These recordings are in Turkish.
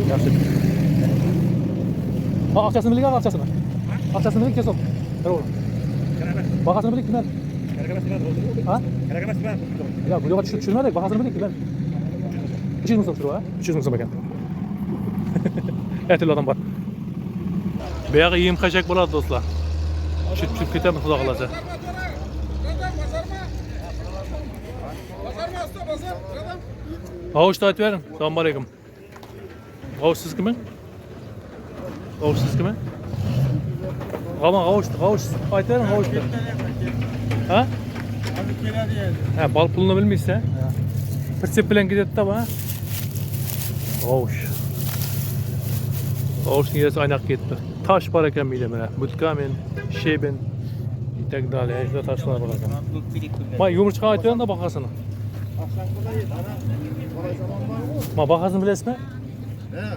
Yaxshi. Ha, akçasını biling, akçasını. Akçasını biling, kesin. Bravo. Bahasını biling, kimler? Ha? Ya, bu yoga tushirmadik, bahasını biling, kimler? 300 ming so'm tushirib, ha? 300 ming so'm ekan. Aytili odam bor. Bu yoqqa yem-xashak bo'ladi, do'stlar. Tushib ketamiz, xudo xolasa. G'avishni aytib bering. Assalomu alaykum. G'avish siz kimmi? G'avish siz kimmi? G'avish aytib bering, g'avishni. Ha? Ha, bal pulini bilmaysiz, ha? Pritsep bilan ketadi-da, ha? G'avish. G'avishning egasi aynaq ketdi. Taş bor ekan miyda mana. Mutkamen, sheben и так далее. Shunda tashlar bor ekan. Mana yumurchqa aytib bering-da bahasini. Ma bahasini bilasizmi? Ha,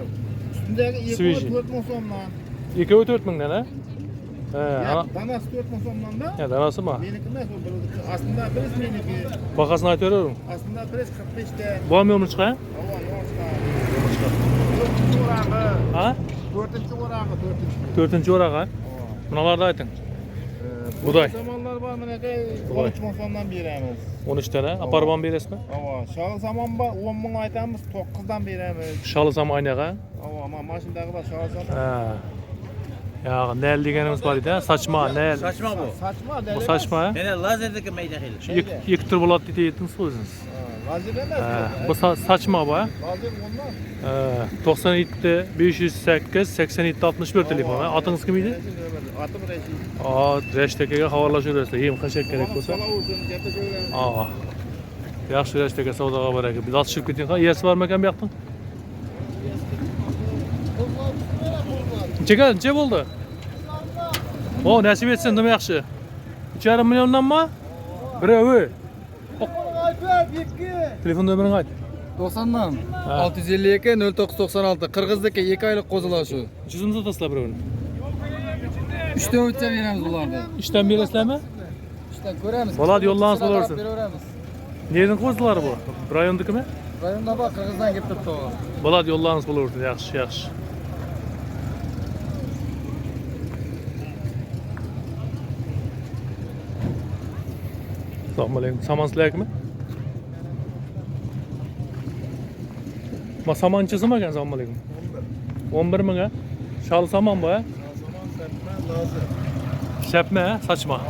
üstündeki Свежий. 4 ming so'mdan. 2-4 mingdan, ha? Ha, Danası 4 ming so'mdan da. ya danasi mı? Meniki emas, o aslında birisi meniki. Bahasini aytib beravering. Aslında birisi 45 ta. Bormi yumurchqa? Havo, yo'qsa. 4-chi o'rag'i. Ha? 4-chi o'rag'i, 4-chi o'rag'i. Bunalarni ayting. Buday. Zamonlar bor, meniki 13 ming so'mdan beramiz. 13 tane. Aparib olib berasizmi? Havo, shol zamon bor, 10 ming aytamiz, 9 dan beramiz. Shalsam aynaga. Havo, mana mashinadagi bor shol zamon. Ha. Ya, nel deganimiz bor edi, saçma, nel. Saçma bu. Saçma, Bu deli. saçma, ha? Mene lazerdeki meydan heli. İki tur bo'ladi deydingiz o'zingiz. Lazer Ha, emas. bu saçma bu, ha? Lazer ondan. 97 508 87 61 telefon, ha? Atınız kim edi? Atım Reşit. Reşteke'ye havalaşıyorlar. Yem kaçak gerek olsa. Yaxshi Reşteke savdoga baraka. Biz atışıp keting. Ha, yesi var mı ekan bu yoqdan? Necha bo'ldi? O, nasib etsin, nima yaxshi. 3,5 milliondan mı? Birovi. Telefon nomerini ayt. 90'dan Ha. 652 0996 Qirg'izdagi 2 oylik qo'zilar shu. 300 ming so'tasizlar birovini. 3 ta o'tsa beramiz ularni. İşten berasizlarmi? İşte ko'ramiz. Bo'ladi, yo'llangiz bo'laversin. Beraveramiz. Nereden qo'zilari bu? Rayondikimi? Rayonda bor, Qirg'izdan kelib turibdi u. Bo'ladi, yo'llangiz bo'laversin. Yaxshi, yaxshi. Assalomu alaykum. Saman sizlarmi? Ma samanchisi ekan, assalomu alaykum. 11 ming ha? Shal saman bu, ha? Sepme, ha? Saçma.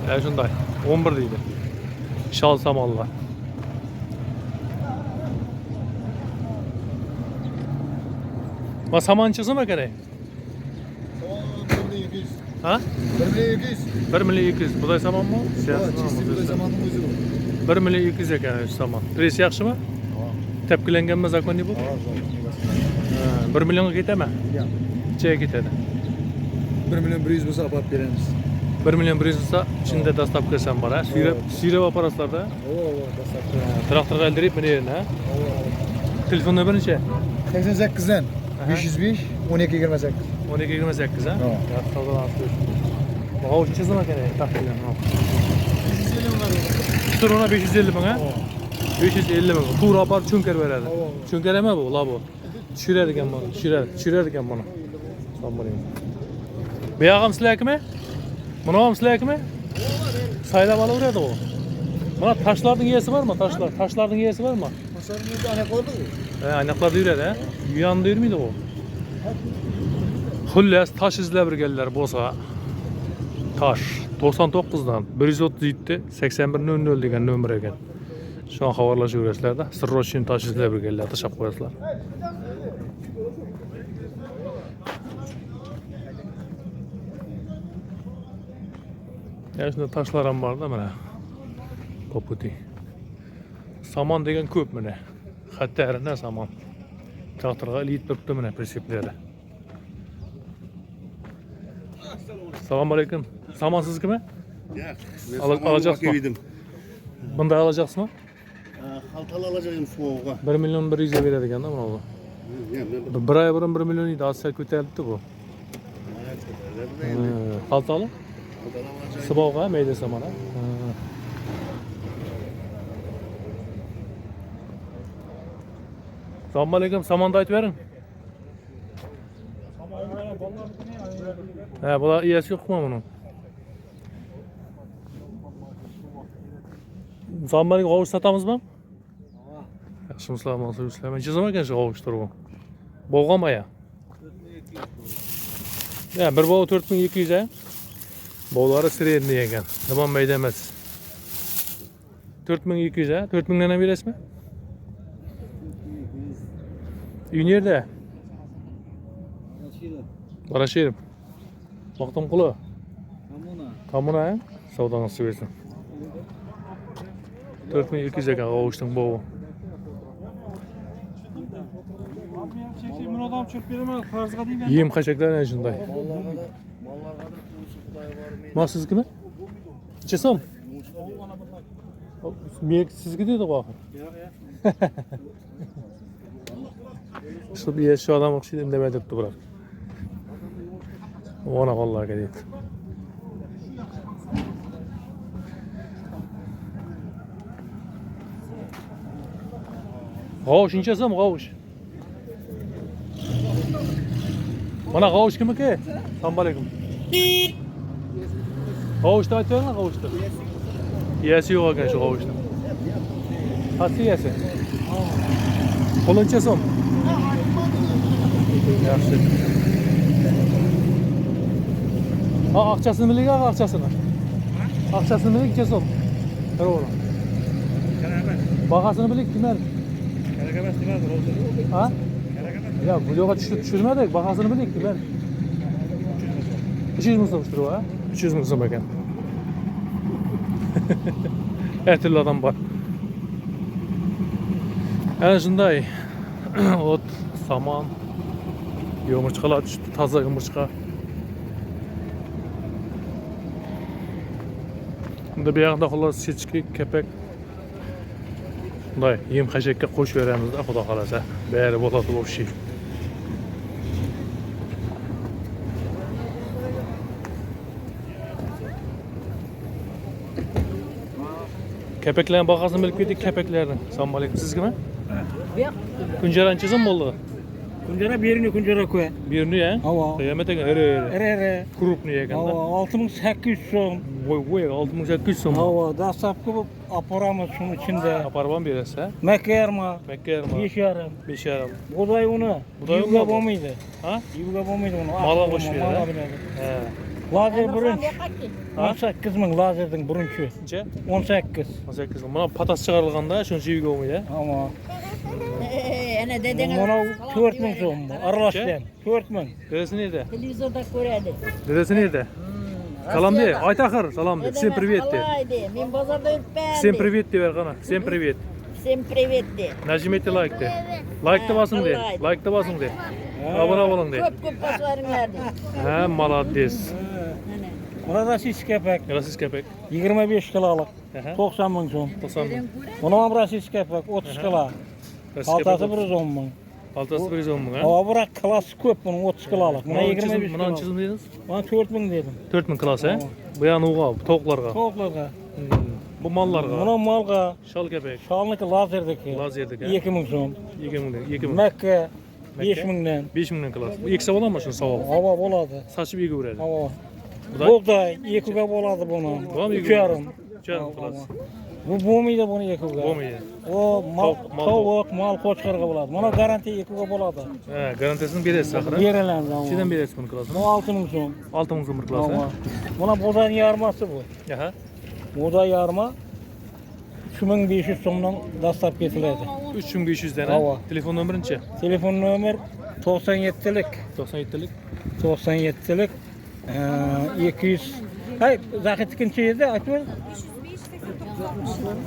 Ya shunday. 11 deydi. Shal samanlar. Ma samanchisi ekan, ey? Ha? 1 milyon 200. Buday saman mı? zamanın 1 milyon 200 ekan şu saman. Pres yaxshimi? Tepkilenganmi zakonni bu? 1 milyonga ketadimi? Nechaga ketadi? 1 milyon 100 bo'lsa olib beramiz. 1 milyon 100 bo'lsa, ichida dostavkasi ham bor, ha? Suyrab aparatsizlar-da. Traktorga ildirib meni yerine, ha? Telefon nomeri necha? 88 dan 505 12 28. 12 28, ha? Yaxshi savdolanasiz. G'avish chizim ekan, taqdirlar. 550 ming, ha? 550 ming. Tur apar cho'nkar beradi. Cho'nkar emas bu, la bu. Tushirar ekan buni, tushirar ekan buni. Assalomu alaykum. Bu yog'im sizlarkimi? Buni ham sizlarkimi? Saylab olaveradi u. Mana toshlarning yesi bormi? Toshlarning yesi bormi? Toshlarning yesi aniqladi u. Aniqlarda yuradi, ha? Uyanda yurmaydi u. Xullas, tosh izlab yurganlar bo'lsa, tosh 99dan 137 8100 degan nomer ekan. Şu an xabarlashaverasizlar-da. Sirrochni tosh izlab yurganlar tashlab qo'yasizlar. Ya shunda toshlar ham bor-da mana. Poputi. Saman degan ko'p mana. Xatarina saman. Traktorga ilib turibdi mana pritsepleri. Assalomu alaykum. Saman sizkimi? Yo'q. Alacaksın. Bunda alacaksın mı? Haltalı alacağım soğuğa. 1 milyon 100'e veradigan da buni bu. Bir ay burun 1 milyon edi, azcha ko'tarilibdi bu. Haltalı? Siboga mayda samana. Assalomu alaykum, samanni aytib bering. Ha, bular iyasi yo'qmi buning? Assalomu alaykum, qovush sotamizmi? Yaxshi, sizlar nechazam ekan shu qovush turib? Bo'lganmi ya? Ya, bir bog' 4200 a. Bog'lari sredniy ekan. Nima mayda emas. 4200 a. 4000 dan ham berasizmi? Uy nerede? Barashirov. Vaqtim quli. Kommuna, ha? Savdongiz bersin. 4200 ekan qovushning bog'i. Men odam cho'p beraman, qarzga deyman. Yem qashaklar ana shunday. Ma sizniki? Necha so'm? Men sizga dedi qo'yib. Shu bir shu odam o'xshaydi indamay turibdi biroq. Ona qo'llarga deydi. Qovush necha so'm qovush? Mana qovush kimniki? Assalomu alaykum. Qovushni aytib beringlar, qovushni. Iyasi yo'q ekan shu qovushni. Qancha iyasi? Qo'lincha so'm. Yaxshi. Ha, aqchasini biling, aqchasini. Aqchasini biling, necha so'm? To'g'ri. Bahasini biling, kimlar? Ha? Ya, bu yo'qa tushirmadik, bahasini biling, kimlar? 300 ming so'm turib, ha? 300 ming so'm ekan. Her türlü adam var. Ana shunday ot, saman, yumurchaqalar tushdi, toza yumurchqa. Bunda bu yoqda xullas chechki, kepak. Bunday yem xashakka qo'shib beramiz-da, xudo xolasa. Bari bo'ladi bu ish. Kepeklerin bakasını bilip yedik kepeklerden. Assalomu alaykum, sizgimi? Yo'q. Kunjara necha so'm bo'ldi? Kunjara birini kunjara qo'y. Birini ya? Ava. Qiyomat ekan, ere. Ere. Krupniy ekan-da. Ava 6800 so'm. Voy, 6800 so'm. Ava dastlabki bu aparamiz şunun içinde. Aparib ham berasiz, ha? Makka yarma. Makka yarma. 5,5. 5,5. Buğday unu. Buğday unu Yuga mu? bo'lmaydi. Ha? Yuga bo'lmaydi uni. Mala qo'shib beradi. He. Lazer birinchi. 18 ming lazerning birinchi. Necha? 18. 18. Mana patas chiqarilganda shuncha uyga bo'lmaydi. Ama Ana dedeniz mana 4 ming so'm aralashgan. 4 ming. Dedesi nerede? televizorda ko'radi. Dedesi nerede? Salam de. Ayt axir, salam de. Всем привет de. Men bozorda yuribman. Всем привет de ver qana. Всем привет. Всем привет de. Najim eti like de. Like de basın de. Like de basın de. Abone olun de. Ko'p boshlarыңlar de. Ha, молодец. Burada siz kepek Yarasız kepek. 25 kiloluk. Aha. 90 ming so'm. 90 ming. Buni ham rasiz kepek 30 kilo. Kaltası 110 ming. Altası 110 ming, ha? Ama bırak klası köp bunun 30 kiloluk. Buna 25 Buna kilo. çizim dediniz? Bana 4 ming dedim. 4000 klası, ha? Bu yana uğa, tavuklarga. Tavuklarga. Bu mallarga. Buna malga. Şal kepek. Şalniki lazerdeki. Lazerdeki, ha? 2 ming so'm. 2000. Mekke 5 mingdan. 5000 klası. Bu ikisi olan mı şunu savol? Hava bo'ladi. Saçıp iyi göredi. Hava. Bu da Buğday 2'ga bo'ladi buni. Bu ham 3,5. 3,5 klası. Bu bo'lmaydi buni 2'ga. Bo'lmaydi. O mal, Mal- tovuq, mal qo'chqarga bo'ladi. Mana garantiya 2'ga bo'ladi. He, garantisini beresiz axir. Beriladi. Sizdan beresiz bunu klasını. Bu 6 ming so'm. 6000 so'm bir klası. Hava. Buna buğday yarması bu. Aha. Buğday yarma 3500 so'mdan dastlab ketiladi. 3500 dan. Hava. Telefon nomerinchi? Telefon nomer 97'lik. 97'lik. 97'lik. 200. Hay, Zahit'inki yedi aytma.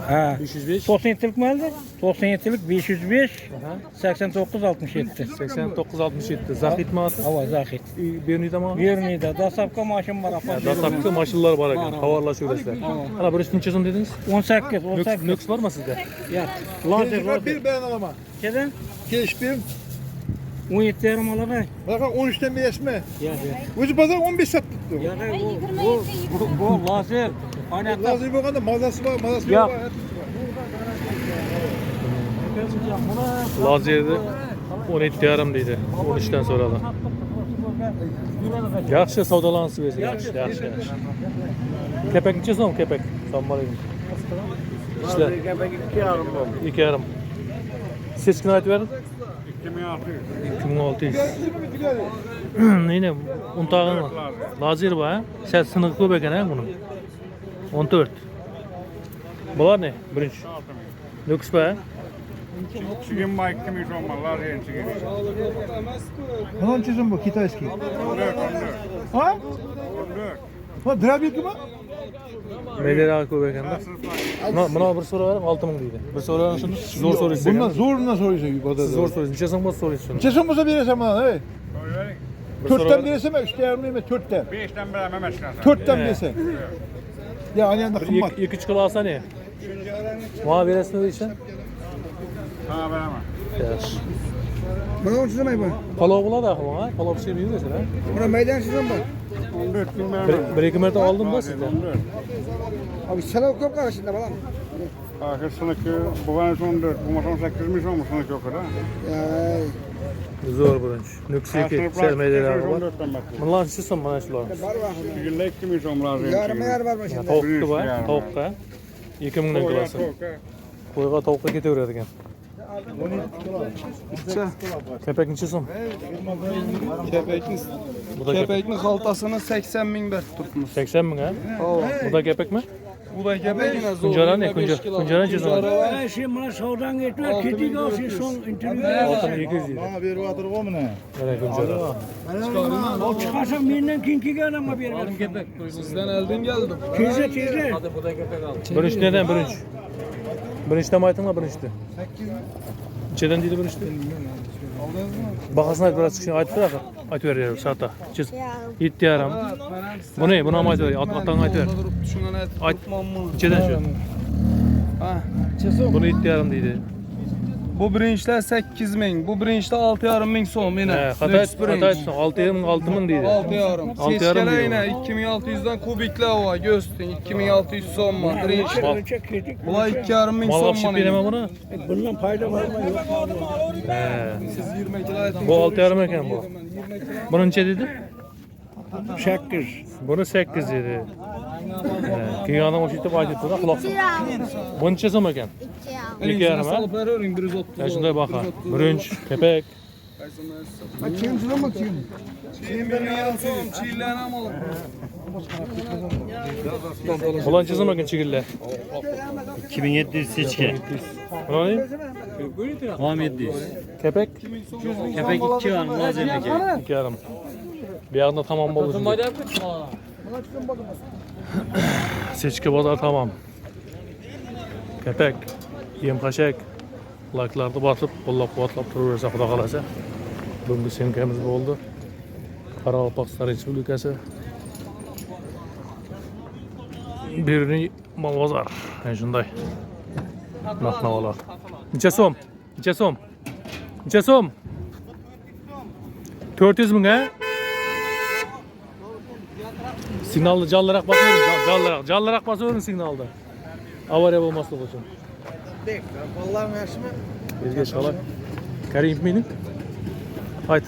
Ha. 505. 97'lik mi aldı? 97'lik 505 Aha. 89 67. 89 67. Zahit mi atı? Hava Zahit. Bernida mı? Vernida dastlabki maşin var apar. Dastlabki mashinalar bor ekan. Xabarlashuverasizlar. Ana bir necha so'm dedingiz? 18 18. Nöks bormi sizda? Ya. Lazer. Bir ben alama. Keden? Keş bir. 17 yarım alana. Bakın 13'ten bir esme. Ya ya. Özü pazar 15 sattı. Ya bu lazer. Aynen. Lazım bu kadar mazası var, mazası Ya. var. Lazer'de 17 yarım deydi. 13'ten sonra da. Yaxşı savdolanısı versin. Yaxşı. Kepek neçe so'm kepek? Sanmalıyım. İşte. 2 yarım. Seçkin ayet verin. 2600. Neyine? Untağın mı? Lazer var ha? Sen sınıf köp eken ha bunun? 14. Bular ne? Birinci. Lüks be. Çizim var 2 milyon mallar çizim. Onun çizim bu Kitayski. Ha? Ha drabi kimi? Medera köp eken de. Buna bir soru verin 6000 deydi. Bir soru verin şunu. Zor soru istedim. Bundan zorundan soruyorsun. Zor soru. Neçe so'm bas soruyorsun. Çesin bu verirsen bana hey. Bir soru Törtten verin. verirsen ben 3 yarım değil 4'ten. 5'ten beri Mehmet Şener. 4'ten verirsen. Ya aynı Bir kımmat. 2-3 kilo alsa ne? Bana veresin öyle için. Ha veremem. Yaş. Bana onun çizim bu. Palov bula da ha. Palov şey biliyor musun ha? Buna meydan çizim bu. 14 bilmem. Bir iki mertebe aldım da sizden. 14. Abi sen okup karşında bana. Ahir sınıfı bu bana 14. Bu masan 8 milyon mu sınıf yok da? Ya. Zor burunç. Nüksiki sermeyeleri var. 14'ten bak. Bunlar sizsin bana şular. Yılda 2 milyon lazım. Yarım yer var mı şimdi? Tavuktu var. Tavukta. 2000'den klası. Koyga tavukta ketaveradi ekan. Kepek neçe so'm? Bu da kepek. Kepekni xaltasini 80 ming bir tutmuş. 80 ming ha? Bu da kepek mi? Bu da kepek yine zor. Kunjara ne? Kunjara neçe so'm? Şimdi bana savdan getiriyor. Kedik olsun son interview. Altın 200 deydi. Bana bir vatır o mu ne? Mana kunjara. O çıkarsam birinden kinki gel ama bir verin. Sizden elden geldim. Teyze. Birinchi neden birinchi? Birinchidan aytinglar birinchida. Nechadan deydi birinchida? Bahasini aytib berasiz, aytib ber axir. Aytib beryapti soatda. 7,5. Buni ham aytib ber, otdan aytib ber. Şundan et. Ayt. Tutmamı. Nechadan shu? Ha. Buni 7,5 deydi. Bu birinçler 8 ming. Bu birinçler 6,5 ming so'm yine. Xato aytsin, 6,5 deydi. 6,5. 6,5 Seçkele diyor. yine 2600'den kubikler var. Göstün 2600 so'm var. Birinçler. Ölçek kedik. Bula 2,5 ming Mal so'm alışıp var. veremem buna. Bundan fayda var mı yok mu? Siz 20 kilo aytın. Bu 6,5 ekan bu. Buni necha dedi? 8. Buni 8 dedi. Keyin adam o'sha yerda aytibdi da quloq. Bu necha so'm ekan? 2,5 ha? Salıp veriyorum 130. Ya shunday baqa. Birinchi kepek. Kim çizim bu kim? Çiğin bir milyon so'm. Çiğleyen ham olur. Bular necha so'm ekan chigillar? 2700 seçki. Buni Tamam 700. kepek Kepek 2 var malzemeki. 2,5. Bu yoqda tamam bo'ldi. Seçki bozor tamam. Kepek, yem-xashak, laklarni bosib, qo'llab-quvvatlab turaversa xudo xolasa. Bugungi semkamiz bo'ldi. Qoraqalpog'iston Respublikasi Beruniy bozor. Mana shunday. Maqnavalar. Necha so'm? Necha so'm? Necha so'm? 400 ming ha? Signalni jalliroq bosavering, jalliroq bosavering signalni. Avariya bo'lmasligi uchun. Vallahi yaxshimi? Yerga shalay. Karimov mening. Ayt.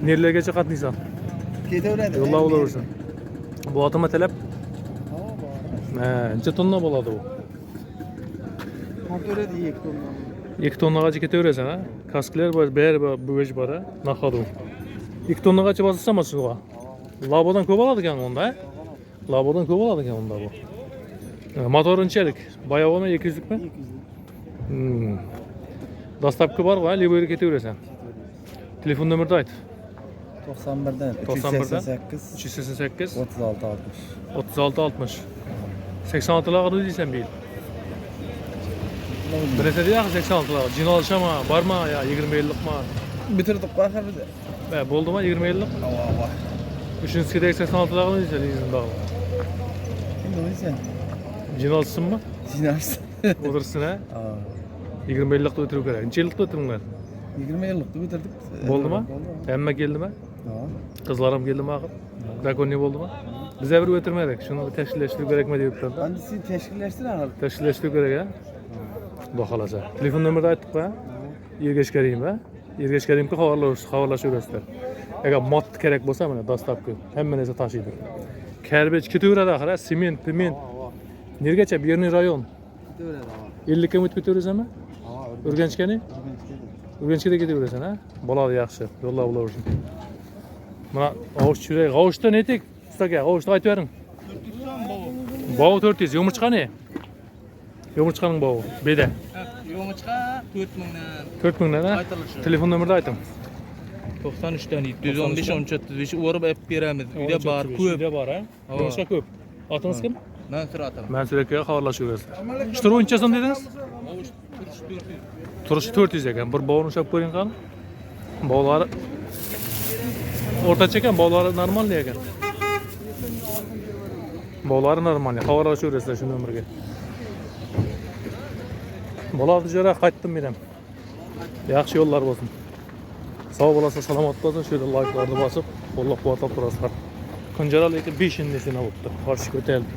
Nerlargacha qatnaysan? Ketaveradi. Yo'llab olaversin. Bu otima talab. Ha, necha tonna bo'ladi u? Kontroledi 2 tonna. 2 tonnagacha ketaverasan ha? Kasklar bor, bu vej bor ha? Nahadu. 2 tonnagacha bosasan suga. Labodan ko'p oladi ekan unda. Labodan ko'p oladi ekan unda bu. Motori nechalik? Bayog'imi 200likmi? Dostavka bor va, liboyga ketaverasan. Telefon nomerni ayt. 91'den 388 388 388 36 60. 36 60. 86 lar deysan bil. Bilese diye 86 lar. Cin alışama, barma ya 20-50'likma. Bitirdik bakar bir de. Bo'ldi mi 20-50'lik? Üçüncüsü 86 lar deysan izin dağı. Şimdi o yüzden. Cin alışsınmı? Zinarsın. Olursun ha. 20-50'lik da ötürü gerek. Neçe yıllık da ötürüngler? 20 yıllık da bitirdik. Oldu mu? Emme geldi mi? Kızlarım geldi mi? Dakonni oldu mu? Bize bir ötürmedik. Şunu bir teşkilleştirip gerek mi deyip durdu. Ben de sizi teşkilleştir anladım. Teşkilleştirip gerek ya. Xudo xolasa. Telefon nomerni aytdik-ku. Ergash Karimova. Ergash Karimga xabarlashaverasizlar. Agar mod kerak bo'lsa mana dostavka hamma narsa tashiydi. Karbej ketaveradi axir, sement, piment. Nergacha? Berniy rayon. Ketaveradi. 50 km ketaverazmi? Urganchgani? Urganchga ketaverasan, ha? Bo'ladi, yaxshi. Yo'llab olaversin. Mana g'ovush churak, g'ovushda netik? Ustaga, g'ovushni aytib bering. 400 so'm bu. Bovu 400, yumurchqani? Yumurchqaning bovu, beda. Yo'g'cha 4000dan. 4000 dan, ha? Aytilishi. Telefon nomerni ayting. 93 dan 715 1335 o'rib olib beramiz. Uyda bor, ko'p. Uyda bor, ha? Yumurchqa ko'p. Otingiz kim? Men suratim. Mansuraka xabarlashaverasizlar. Shturuncha so'm dedingiz? Turishi 400 ekan. Bir bovni ushlab ko'ring qani. Bovlari o'rtacha ekan, bovlari normalniy ekan. Bovlari normalniy. Xabarlashaverasizlar shu nomerga. Bo'ladi jara, qaytdim men ham. Yaxshi yo'llar bo'lsin. Sog' bo'lasiz, salomat bo'lasiz. Shu like'larni bosib, qo'llab-quvvatlab turasizlar. Kunjara lekin 5 indisini olibdi. Qarshi ko'tarildi.